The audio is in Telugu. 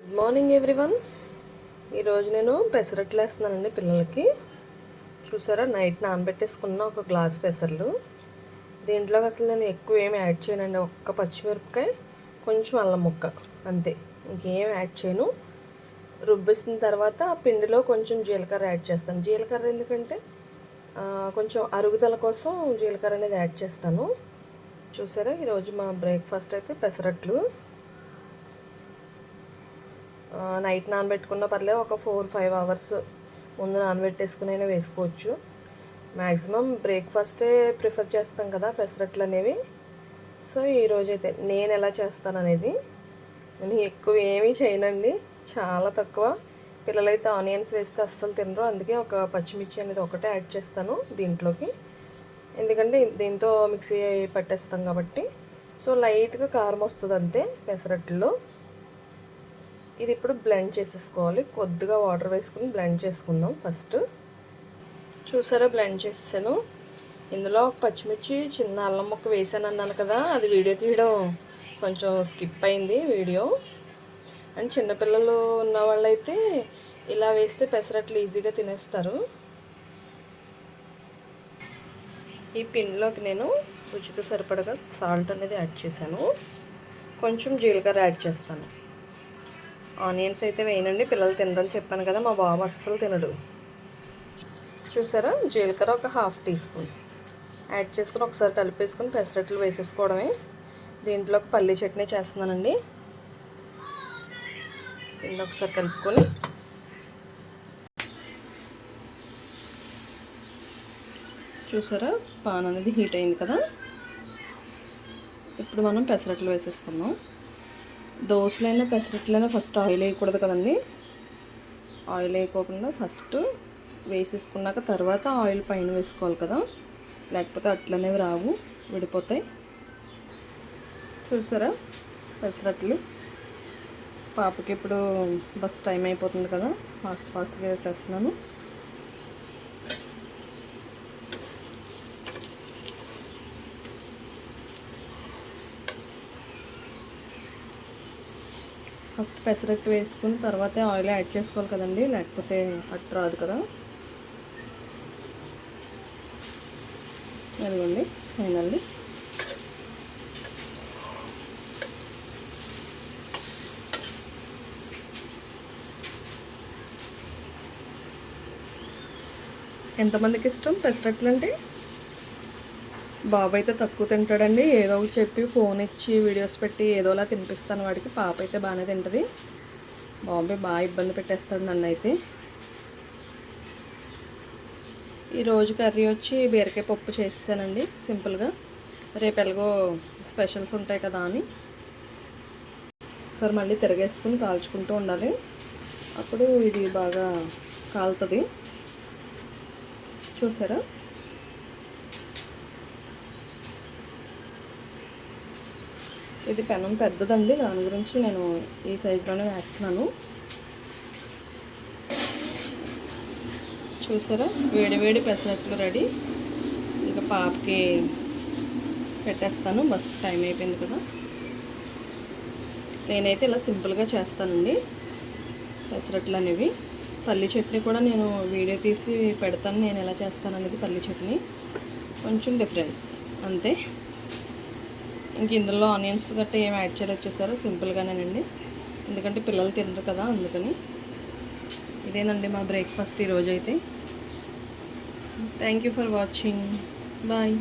Good morning everyone. ఈరోజు నేను పెసరట్లు వేస్తున్నానండి పిల్లలకి. చూసారా, నైట్ నానబెట్టేసుకున్న ఒక గ్లాస్ పెసర్లు. దీంట్లోకి అసలు నేను ఎక్కువ ఏమి యాడ్ చేయనండి. ఒక్క పచ్చిమిరపకాయ, కొంచెం అల్లం ముక్క, అంతే. ఇంకేం యాడ్ చేయను. రుబ్బేసిన తర్వాత ఆ పిండిలో కొంచెం జీలకర్ర యాడ్ చేస్తాను. జీలకర్ర ఎందుకంటే కొంచెం అరుగుదల కోసం జీలకర్ర అనేది యాడ్ చేస్తాను. చూసారా, ఈరోజు మా బ్రేక్ఫాస్ట్ అయితే పెసరట్లు. నైట్ నానబెట్టుకున్న పర్లేదు, ఒక 4-5 అవర్స్ ముందు నానబెట్టేసుకునైనా వేసుకోవచ్చు. మ్యాక్సిమం బ్రేక్ఫాస్టే ప్రిఫర్ చేస్తాం కదా పెసరట్లు అనేవి. సో ఈరోజైతే నేను ఎలా చేస్తాను అనేది, నేను ఎక్కువ ఏమీ చేయనండి, చాలా తక్కువ. పిల్లలైతే ఆనియన్స్ వేస్తే అస్సలు తినరు, అందుకే ఒక పచ్చిమిర్చి అనేది ఒకటే యాడ్ చేస్తాను దీంట్లోకి. ఎందుకంటే దీంతో మిక్సీ పట్టేస్తాం కాబట్టి. సో లైట్గా కారం వస్తుంది అంతే పెసరట్లో. ఇది ఇప్పుడు బ్లెండ్ చేసేసుకోవాలి. కొద్దిగా వాటర్ వేసుకుని బ్లెండ్ చేసుకుందాం ఫస్ట్. చూసారా, బ్లెండ్ చేసాను. ఇందులో ఒక పచ్చిమిర్చి, చిన్న అల్లం ముక్క వేసాను అన్నాను కదా, అది వీడియో తీయడం కొంచెం స్కిప్ అయింది వీడియో. అండ్ చిన్నపిల్లలు ఉన్న వాళ్ళైతే ఇలా వేస్తే పెసరట్లు ఈజీగా తినేస్తారు. ఈ పిండిలోకి నేను రుచికి సరిపడగా సాల్ట్ అనేది యాడ్ చేశాను. కొంచెం జీలకర్ర యాడ్ చేస్తాను. ఆనియన్స్ అయితే వేయనండి, పిల్లలు తినరని చెప్పాను కదా, మా బాబు అస్సలు తినడు. చూసారా, జీలకర్ర ఒక 1/2 టీ స్పూన్ యాడ్ చేసుకుని ఒకసారి కలిపేసుకుని పెసరట్లు వేసేసుకోవడమే. దీంట్లోకి పల్లీ చట్నీ చేస్తున్నానండి. దీన్ని ఒకసారి కలుపుకొని చూసారా, పాన్ అనేది హీట్ అయింది కదా. ఇప్పుడు మనం పెసరట్లు వేసేసుకుందాం. దోశలైనా పెసరట్లైనా ఫస్ట్ ఆయిల్ వేయకూడదు కదండి. ఆయిల్ వేయకోకుండా ఫస్ట్ వేసేసుకున్నాక తర్వాత ఆయిల్ పైన వేసుకోవాలి కదా, లేకపోతే అట్లనేవి రావు, విడిపోతాయి. చూసారా పెసరట్లు. పాపకి ఇప్పుడు బస్ టైం అయిపోతుంది కదా, ఫాస్ట్గా వేసేస్తున్నాను. ఫస్ట్ పెసరట్టు వేసుకుని తర్వాతే ఆయిల్ యాడ్ చేసుకోవాలి కదండి, లేకపోతే అట్టు రాదు కదా. అదిగోండి ఫైనల్లీ. ఎంతమందికి ఇష్టం పెసరట్లు అంటే? బాబు అయితే తక్కువ తింటాడండి. ఏదో ఒకటి చెప్పి ఫోన్ ఇచ్చి వీడియోస్ పెట్టి ఏదోలా తినిపిస్తాను వాడికి. పాప అయితే బాగానే తింటుంది. బాబు బాగా ఇబ్బంది పెట్టేస్తాడు నన్ను అయితే. ఈరోజు కర్రీ వచ్చి బీరకాయ పప్పు చేసానండి సింపుల్గా. రేపు ఎలాగో స్పెషల్స్ ఉంటాయి కదా అని. సరే మళ్ళీ తిరగేసుకుని కాల్చుకుంటూ ఉండాలి, అప్పుడు ఇది బాగా కాలుతుంది. చూసారా, ఇది పెనం పెద్దదండి, దాని గురించి నేను ఈ సైజులోనే వేస్తున్నాను. చూసారా, వేడి వేడి పెసరట్లు రెడీ. ఇంకా పాపకి పెట్టేస్తాను, బస్కి టైం అయిపోయింది కదా. నేనైతే ఇలా సింపుల్గా చేస్తానండి పెసరట్లు అనేవి. పల్లి చట్నీ కూడా నేను వీడియో తీసి పెడతాను, నేను ఎలా చేస్తాను అనేది. పల్లి చట్నీ కొంచెం డిఫరెన్స్ అంతే. ఇంక ఇందులో ఆనియన్స్ గట్రా ఏం యాడ్ చేయలేదు. చూసారా, సింపుల్గానేనండి, ఎందుకంటే పిల్లలు తినరు కదా అందుకని. ఇదేనండి మా బ్రేక్ఫాస్ట్ ఈరోజు అయితే. Thank you for watching. Bye.